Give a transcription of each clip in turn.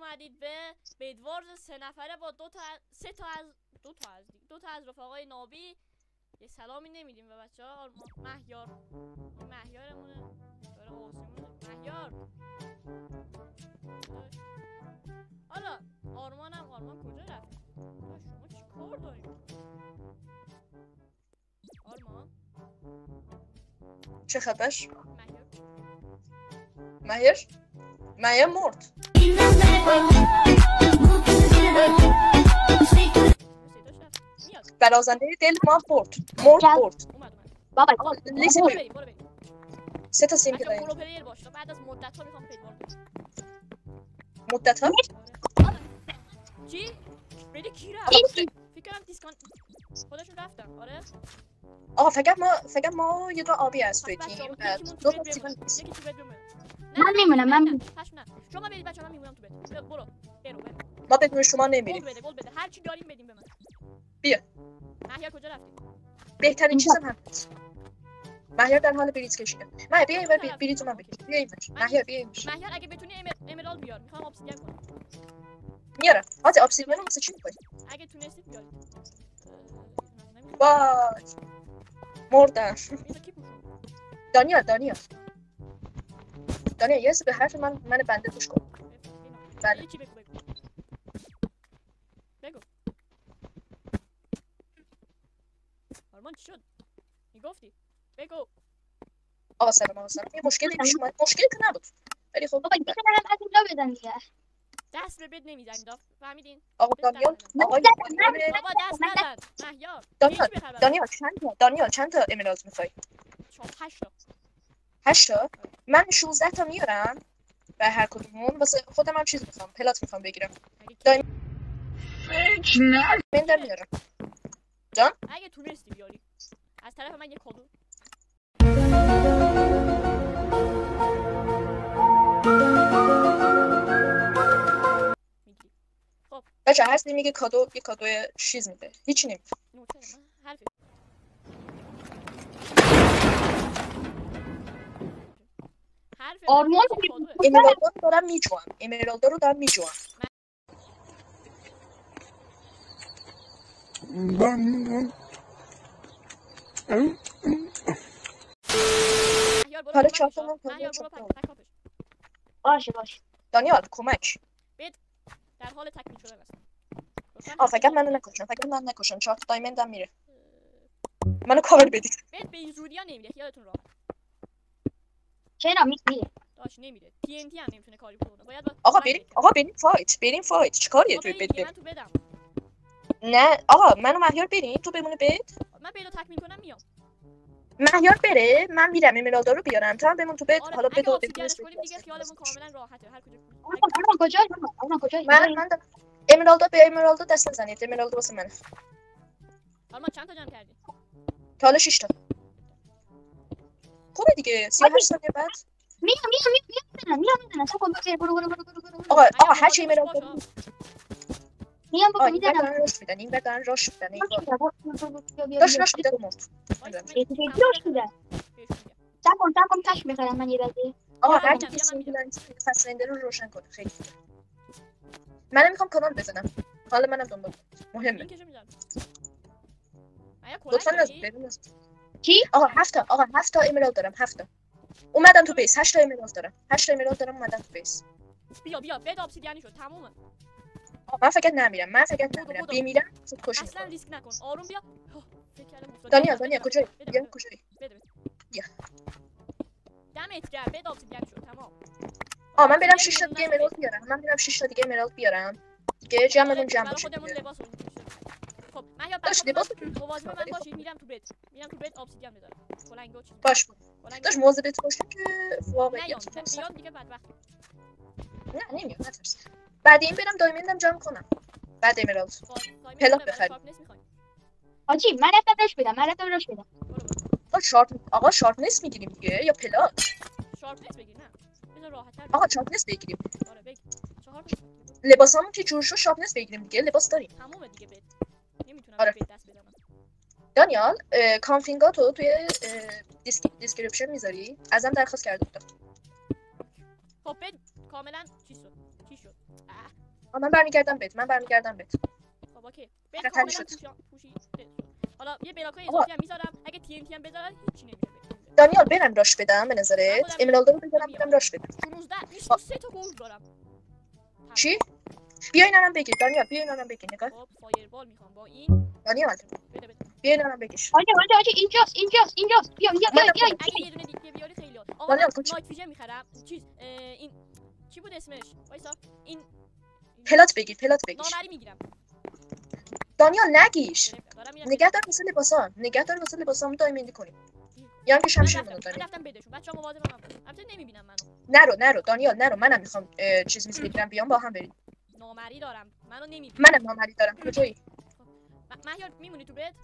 اومدید به بیدوارز 3 نفره با دو تا از رفقای نابی. یه سلامی نمیدیم به بچه‌ها. مهیارمونه داره آسمونه. مهیار حالا آرمان کجا رفت؟ شما چی کار دارید؟ آرمان چه خبر؟ مهیار مرد. برازنده دل ما برد. بابا لیست بریم. 3 تا سیم بچه داریم. پرو پلیر باش تا بعد از مدت ها میخوام پیدوار کنم. مدت ها؟ چی؟ بیدی کی رفت؟ فکر کنم دیسکان خودشون رفتن. آره آقا فقط ما یه دو آبی هست توی تیم. دو تا تیم یکی تو بدرومه. من میمونم. پشم نه شما برید بچه من میمونم تو بد. برو ما بدون شما نمیریم. گل بده هر چی داریم بدیم به من. بیا مهیار کجا رفتی؟ بهترین چیزم هم هست. مهیار در حال بریز کشیدن. مهیار بیا اینور بریزو من بکش. بیا اینور. مهیار بیا اینور. مهیار اگه بتونی امرالد بیار. میخوام ابسیدین کنم. میارم. حاضر ابسیدین واسه چی می‌خوای؟ اگه تونستی بیار. وای مردم. دانیال یه به حرف من بنده گوش کن. بله چی بگو آرمان چی شد؟ میگفتی بگو. آقا سلام یه مشکلی پیش اومد. مشکلی که نبود ولی خب بابا دیگه هم از اینجا بزن دیگه. دست به بد نمیزنید فهمیدین؟ آقا دانیال بابا دست نزن مهیار. دانیال چند تا امرالد میخوای؟ 8 تا؟ من 16 تا میارم به هر کدومون. واسه خودم هم چیز میخوام پلات میخوام بگیرم. من میارم. جان اگه تونستی بیاری از طرف من یه کادو. خب بچه هستی میگه کادو یه کادو چیز میده. هیچی نمیده. حرفی آرمان امرالدا رو دارم میجوام. حالا چاپمون باشه دانیال کمک. در حال تکمیل شدن است. فقط من نکشن 4 تا دایمندم میره. منو کاور بدید. به این زودیا نمیره خیالتون راحت. چرا میره؟ داش نمیره. TNT هم نمیتونه کاری بکنه. باید بریم فایت. چیکاریه توی بد؟ من تو بدم. نه آقا منو مهیار بریم تو بمونه بد. من بدو تکمیل کنم میام. مهیار بره من میرم امرالدا رو بیارم تو هم بمون تو بد. حالا بدو دیگه خیالمون کاملا راحته هر کجا. آرمان کجا؟ من امرالدا دست نزنید. امرالدا واسه منه. آرمان چند تا جمع کردی؟ تا حالا 6 تا. خوبه دیگه 38 ثانیه بعد میام سکون برو آقا هر چی امرالدا میام بابا میدن این بدن راش میدن داش راش میدن مرد. سکون کش میخرم من یه بازی. آقا هر کی فسنده رو روشن کنه خیلی خوبه. منم میخوام کانال بزنم. حالا منم دنبال مهمه. لطفا لازم چی؟ آقا 7 تا امرالد دارم. 7 تا اومدن تو بیس. 8 تا امرالد دارم اومدن تو بیس. بیا بد ابسیدیانی شد تمومه. من فقط نمیرم بمیرم زود کشی اصلا ریسک نکن آروم بیا. دانیال کجایی؟ بیا کجایی؟ بیا دمت گرم بد ابسیدیانی شد تمام. من برم 6 تا دیگه امرالد بیارم. دیگه جمعمون جمع بشه. خب من یاد داش لباس مواظب من باشید. میرم تو بد ابسیدیان بذارم. فلنگو چی باش داش مواظبت باش که واقعیت بیاد دیگه بدبخت. نه نمیام نترس. بعد این برم دایمندم جمع کنم. بعد امرالد پلاک بخریم. آجی من رفتم روش بدم. آقا شارپنس میگیریم دیگه یا پلاک؟ شارپنس بگیر نه. بذار راحت‌تر. آقا شارپنس بگیریم. آره بگیر. 4 لباسامون که جور شد شارپنس بگیریم دیگه. لباس داریم. تمومه دیگه بد. نمیتونم بد دست بدم. دانیال کانفینگاتو توی دیسکریپشن میذاری؟ ازم درخواست کرده بودم. خب بد کاملا چی شد؟ من برمیگردم بهت خب اوکی بهت خطری کاملا شد. پوشی حالا یه بلاکای آقا. اضافی هم میذارم اگه تی ان تی هم بذارن هیچی نمیشه دانیال برم راش بدم به نظرت خودم امرالدا رو بذارم برم راش بدم 16 23 تا گل دارم چی بیا اینا رو بگیر دانیال بیا اینا رو بگیر نگاه خب فایربال میخوام با این دانیال بده بیا اینا رو بگیر حاجی اینجاست بیا اگه یه دونه دیگه بیاری خیلی عالی آقا دانیال، من کوچیک. نایت ویژن میخرم چیز این چی بود اسمش وایسا این پلات بگیر نامری میگیرم دانیال نگیش دارم میرم نگه دار واسه لباسام دایمندی کنیم یا هم که شمشیر من منو داریم رفتم بدشون بچه‌ها مواظب من باشین البته نمیبینم منو نرو دانیال نرو منم میخوام چیز بگیرم بیام با هم بریم نامری دارم منو نمیبینم منم نامری دارم کجایی مهیار میمونی تو بد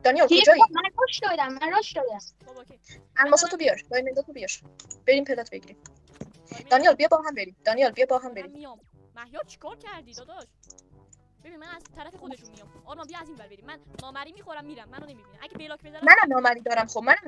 دانیال کجایی من راش دادم خب اوکی الماساتو بیار دایمنداتو بیار بریم پلات بگیریم دانیال بیا با هم بریم من میام مهیار چیکار کردی داداش ببین من از طرف خودشون میام آرمان بیا از این ور بریم من نامری میخورم میرم منو نمیبینه اگه بلاک بذارم منم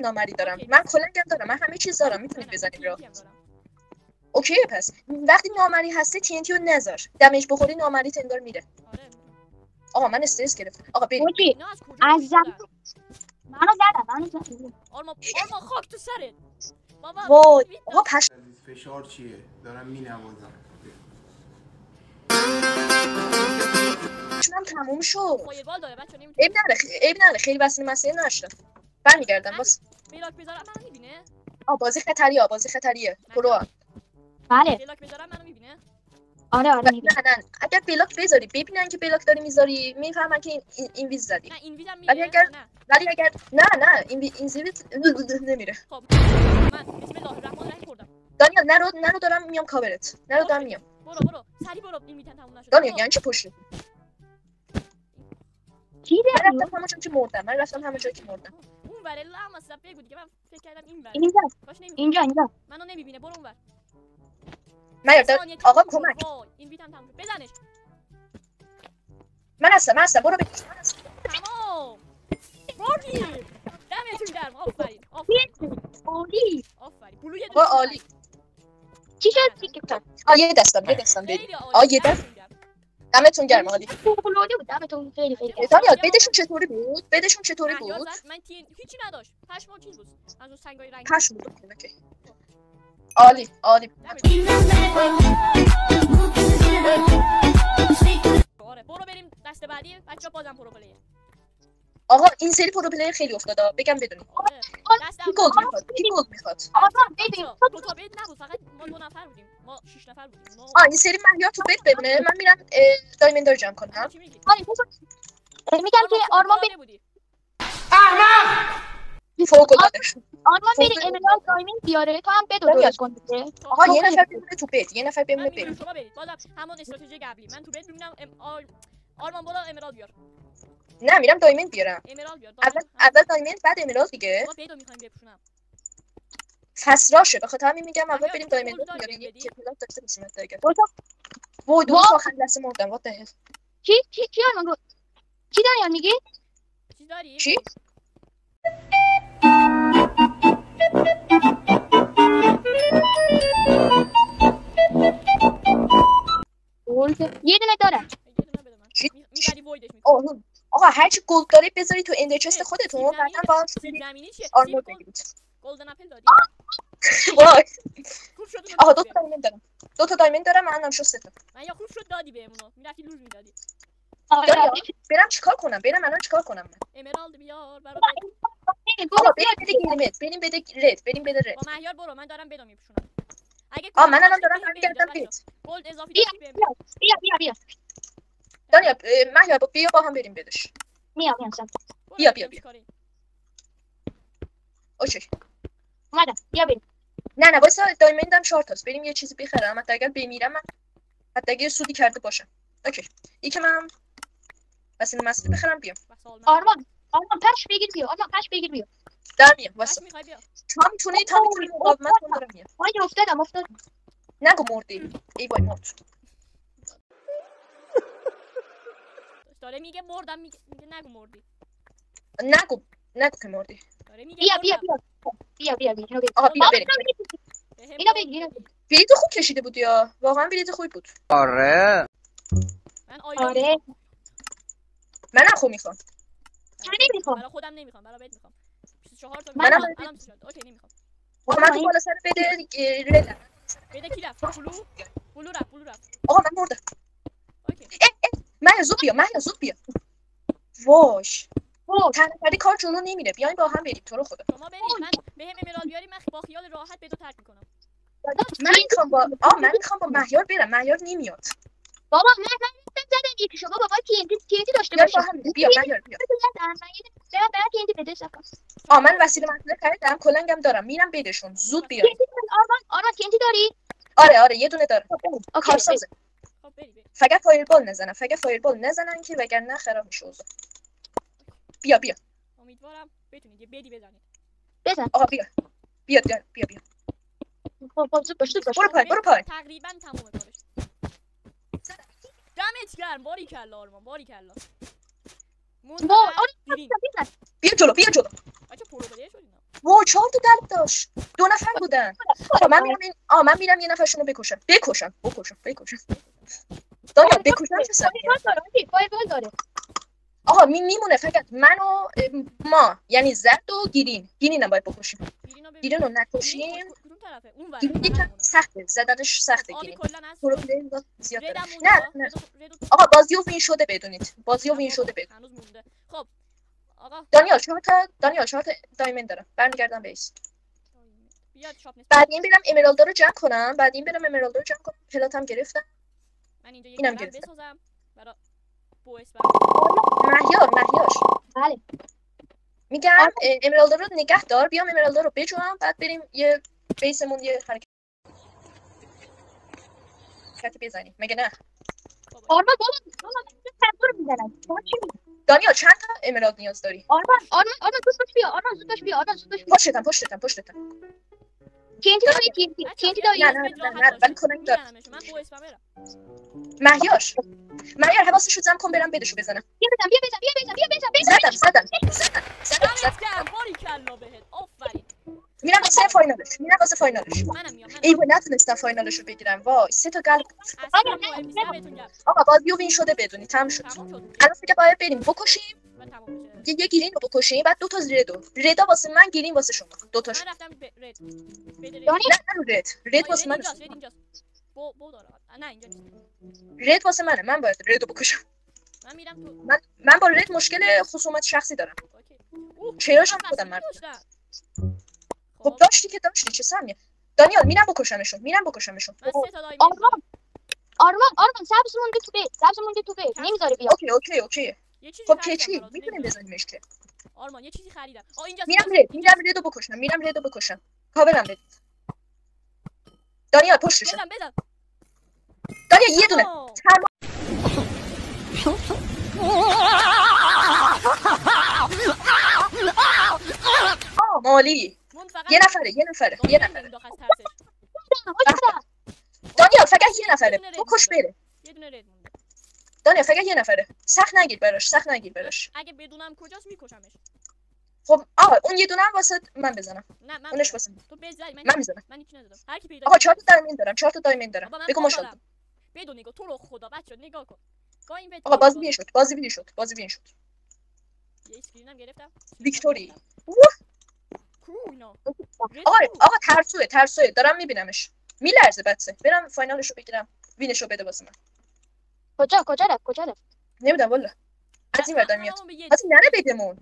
نامری دارم اوکی. من کلنگم دارم من همه چیز دارم میتونید منم بزنیم را TNT هم دارم. اوکی پس وقتی نامری هستی TNT رو نذار دمیج بخوری نامری تندار میره آره آقا من استرس گرفتم آقا بریم حاجی اینا از کجا از افتادن؟ منو زدم آرمان خاک تو سرت بابا وای این آقا پش فشار چیه؟ دارم مینوازم چونم تموم شد فایربال داره بچه‌ها نمیتونه عیب نداره خیلی وسیله مسئله نشدم برمیگردم باز بلاک بذارم منو میبینه بازی خطریه برو بله بلاک بذارم منو میبینه آره نه اگر بلاک بذاری ببینن که بلاک داری میذاری میفهمن که این ویز زدی نه این ویزم ولی میره اگر- نه ولی اگر نه این ویز نمیره خب من بسم الله الرحمن الرحیم خوردم دانیال نرو دارم میام کاورت دارم میام برو سری برو این میتن تموم نشد دانیال یعنی چی پشت چی من داری؟ رفتم همون جایی که مردم اون ور لام اصلا بگو دیگه من فکر کردم این ور باش نمیخوام اینجا منو نمیبینه برو اون ور آقا کمک این ویتم تموم شد بزنش من هستم برو بگیر تمام بردی دمتون گرم آفرین عالی بلوی آقا عالی چی شد دیگه یه دستم بریم خیلی عالی یه دمتون گرم عالی فوق‌العاده بود دمتون خیلی دانیال بدشون چطوری بود مهیار زد من هیچی نداشت پشمام چیز بود از اون سنگای رنگی پشم بود اوکی. عالی آره برو بریم دست بعدی بچه‌ها بازم پرو پلیر آقا این سری پرو پلیر خیلی افتاده بگم بدونید آره دست کی گلد میخواد آرمان ببین دو تا بید نبود فقط ما 2 نفر بودیم ما 6 نفر بودیم این سری مهیار تو بد ببینه من میرم دایمندار جمع کنم چی میگی میگم که آرمان بودی فوق العاده آرمان بری امرالد دایمین بیاره تو هم بدو درست کن دیگه آقا یه نفر بمونه تو بد یه نفر بمونه من بد میبینم شما برید بازم همون استراتژی قبلی من تو بید میبینم آرمان برو امرالد بیار نه میرم دایمند بیارم امرالد بیار اول دایمند بعد امرالد دیگه ما بیدو میخوایم بپوشونم پس راشه بخاطر همین میگم اول مهیار، بریم تو دایمند گلد داری بیاریم بهم بدی؟ یه پلات داشته باشیم دیگه وای دو تا آخر لحظه مردم وات ده چی آرمان چی داری میگی چی داری چی یه دونه دارم یه دونه بده من چی؟ میبری وایدش میکنی آقا هرچی گلد داری بذاری تو اند چست خودتون بعدا با سیب زمینی چیه آرمور سیب بگیرید گلدن اپل دادی وای خوب شد آقا دو تا دایمند دارم منم شو سه تا من یا خوب شد دادی بهمونو میرفتی لوز میدادی برم چیکار کنم الان چیکار کنم من امرالد بیار برای آقا بریم بده رد با مهیار برو من دارم بدو میپوشونم اگه من الان دارم برمیگردم بد گلد اضافی بیا داشتی بهم بیا دانیال مهیار بیا با هم بریم بدش میام بیا اوکی اومدم بیا بریم نه وایسا دایمندم 4 تاست بریم یه چیزی بخرم حتی اگر بمیرم من حتی اگه سودی کرده باشم اوکی که من واسه مسئله بخرم بیام آرمان پش بگیر بیا در میام واسه میخوای بیا تا میتونی مقاومت کن دارم میام افتادم نگو مردی ای وای مرد داره میگه مردم میگه نگو مردی نگو که مردی داره میگه بیا آقا بیا بریم اینا بگیر بلیط خوب کشیده بود یا واقعا بلیط خوبی بود آره من آیدا آره منم خوب میخوام. من نمیخوام. برای خودم نمیخوام، برای بهت میخوام. 24 تا منم میخوام. الان 24. اوکی نمیخوام. آقا من تو بالا سر بده رد. بده کی رفت؟ بلو رفت. آقا من مردم. اوکی. مهیا زود بیا. واش. خب تنفری کار جلو نمیره. بیاین با هم بریم تو رو خدا. شما برید، من بهم امرال بیاری، من با خیال راحت بدو ترک میکنم. من میخوام با مهیار برم. مهیار نمیاد. بابا من رفتم زدم یکیشو. بابا باید TNT داشته بیاین باشه. با هم بیا مهیار بیا. برم TNT بده سفر. من وسیله منزل خریدم. کلنگم دارم. میرم بدشون. زود بیا. آرمان TNT داری؟ آره یه دونه دارم. کارسازه. خب بری. فقط فایربال نزنن که وگرنه خراب میشه اوضاع. بیا امیدوارم بتونید یه بدی بزنید. بزن. آقا بیا خب زود باش. برو پای. تقریبا تمام کارش. دمت گرم. باریکلا آرمان، باریکلا. بیا جلو بچه پرو پلیر شدین. وا 4 تا درد داشت. 2 نفر بودن. آقا من میرم یه نفرشونو بکشم. دانیال بکشم چه سبب؟ فایربال داره. آقا میمونه فقط من و ما، یعنی زرد و گیرین باید بکشیم. گیرین رو نکشیم. کدوم طرفه؟ اون ور. گیرین یکم سخته، زدنش سخته آبی گیرین. کلا هست. پرو پلیر زیاد داره. ردم نه مونده. آقا بازیو وین شده بدونید. هنوز مونده. خب آقا دانیال 4 تا دایموند دارم. برمیگردم بیس. بیاد شاپ نیست. بعد این برم امرالدا رو جمع کنم. پلاتم گرفتم. من اینجا اینم یک گرفتم. بسازم برای بوئس. مهیار بله. میگم امرالدا رو نگه دار. بیام امرالدا رو بجوام بعد بریم یه بیسمون یه حرکت بزنیم. مگه نه؟ آرمان بابا تنور میزنم. دانیال چند تا امرالد نیاز داری؟ آرمان زود باش بیا. پشتتم. TNT داری؟ نه ولی کلنگ دارم. من بوئس برم. مهیار حواسشو جمع کن برم بدشو بزنم. بیا بزن. زدم. دمت گرم. باریکلا بهت. آفرین. میرم واسه فاینالش. منم میام. ای وای نتونستم فاینالشو بگیرم. وای 3 تا قلب. اصلا مهم نیست. دمتون گرم. آقا بازیو وین شده بدونی تموم شد. تموم شد. الان دیگه باید بریم بکشیم. و تموم بشه. یه گیرین رو بکشیم بعد 2 تا ردا واسه من گیرین واسه شما. 2 تاشو. من رفتم رد. بده رد. دانی رد واسه من. اینجاست. بو داره. نه اینجا نیست. رد واسه منه. من باید ردو بکشم. من میرم تو. من با رد مشکل خصومت شخصی دارم. اوکی. چراشم خودم مرد. خب داشتی چه سمیه. دانیال میرم بکشمشون. من 3 تا دایموند. آرمان سبز مونده تو بیت. نمیذاره بیا. اوکی. یه چیزی خب خریدم چی برات. میتونیم بزنیمش که. آرمان یه چیزی خریدم. اینجاست. میرم ردو بکشم. کاورم بده. دانیال پشتش. بزن. دانیال یه دونه. مالی. یه نفره. دانیال فقط یه نفره. بکش بره. یه دونه رد مونده. دانیال فقط یه نفره. سخت نگیر براش. اگه بدونم کجاست میکشمش. خب اون یه دونه هم واسه من بزنم. نه من اونش واسه تو بزنی. من میزنم. من هیچ ندادم. هر کی پیدا. آقا 4 تا دایموند دارم. بگو ماشاءالله. بدون نگاه تو رو خدا بچا نگاه کن. آقا بازی وین شد. یه اسکرینم گرفتم. ویکتوری. کوینا. آقا ترسوه دارم میبینمش. میلرزه بچه. برم فاینالشو بگیرم. وینشو بده واسه من. کجا رفت؟ نمیدونم والا. از این ور میاد. واسه نره بدمون.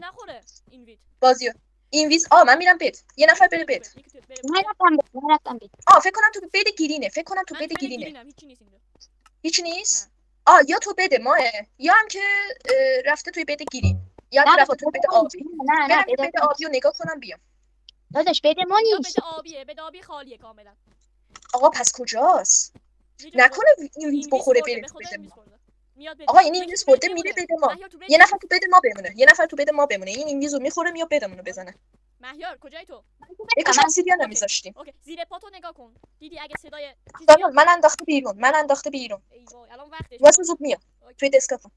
نخوره اینویت. بازیو. اینویز من میرم بد. یه نفر بره بد. من رفتم بید. فکر کنم تو بد گیرینه. هیچ نیست. یا تو بده ماه یا هم که رفته توی بد گیرین. یا هم رفته توی بد آبی. نه بد آبی رو نگاه کنم بیام. داداش بده ما نیست. بد آبی خالیه کاملا. آقا پس کجاست؟ نکنه این بخوره بریم بده ما. آقا این اینویز برده میره بده ما. یه نفر تو بده ما بمونه. این اینویزو میخوره میاد بدمونو بزنه. مهیار کجایی تو؟ یکاش ابسیدیان نمیذاشتیم. اوکی زیر پاتو نگاه کن. دیدی اگه صدای دانیال من انداخته بیرون. ای وای الان وقتش. واسه زود میاد. توی دسکتون.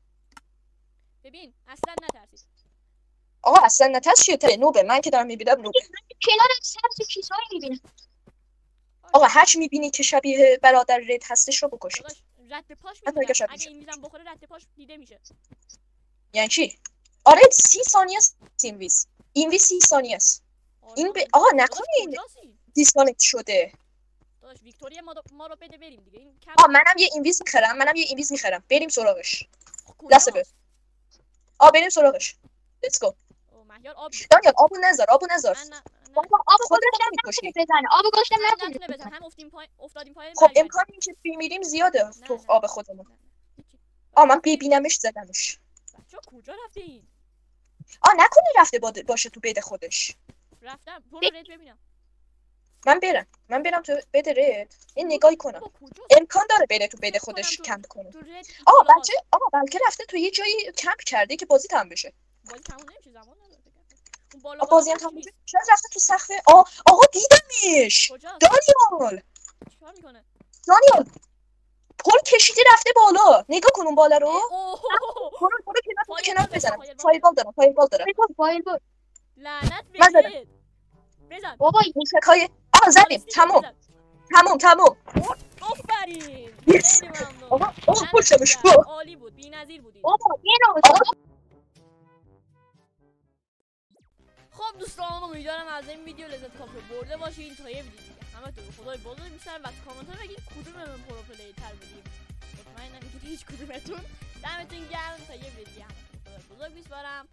ببین اصلا نترسید. آقا اصلا نترس چیه نوبه من که دارم میبینم نوبه. کنار سبز چیزایی میبینم. آقا هرچی میبینی که شبیه برادر رد هستش رو بکشید. رد پاش حتی اگه شب میدونم میشه. اگه این میزم بخوره رد پاش دیده میشه. یعنی چی؟ آره 30 ثانیه است این ویز 30 ثانیه است. این آقا نکنه این دیسکانکت شده. داداش ویکتوریا ما رو بده بریم دیگه. این کم منم یه اینویز میخرم بریم سراغش. دست به بریم سراغش. لیتس گو. مهیار آب دانیال آبو نذار بابا آب گوشتم نمیتونه بزنه. آب گوشتم نتونه بزن. هم افتادیم پایین. خب امکان این که بمیریم زیاده تو آب خودمون. من ببینمش زدمش. بچه‌ها کجا رفته این؟ نکنه رفته باشه تو بده خودش. رفتم. برو رد ببینم. من برم تو بده رد. این نگاهی کنم. امکان داره بره تو بده خودش کمپ کنه. بلکه رفته تو یه جایی کمپ کرده که بازی تموم بشه. بازی تموم نمیشه زمان نداره. اون بالا بازی هم تموم میشه. شاید رفته تو سقف. آقا دیدمش. دانیال چیکار میکنه؟ دانیال پل کشیده رفته بالا. نگاه کن اون بالا رو. برو کنار بزنم. فایربال دارم. لعنت بهت. بزن. بابا این شکای زدیم. تموم. آفرین. Yes. خیلی ممنون. آقا پشتمش عالی بود. بی‌نظیر بودید. بابا خب دوستان امیدوارم از این ویدیو لذت کافی برده باشین. تا یه ویدیو دیگه همتون خدای بزرگ می‌سپارم و تو کامنت ها بگید کدوممون پرو پلی تر بودیم. مطمئنم که هیچ کدومتون. دمتون گرم. تا یه ویدیو همتون خدای بزرگ می‌سپارم.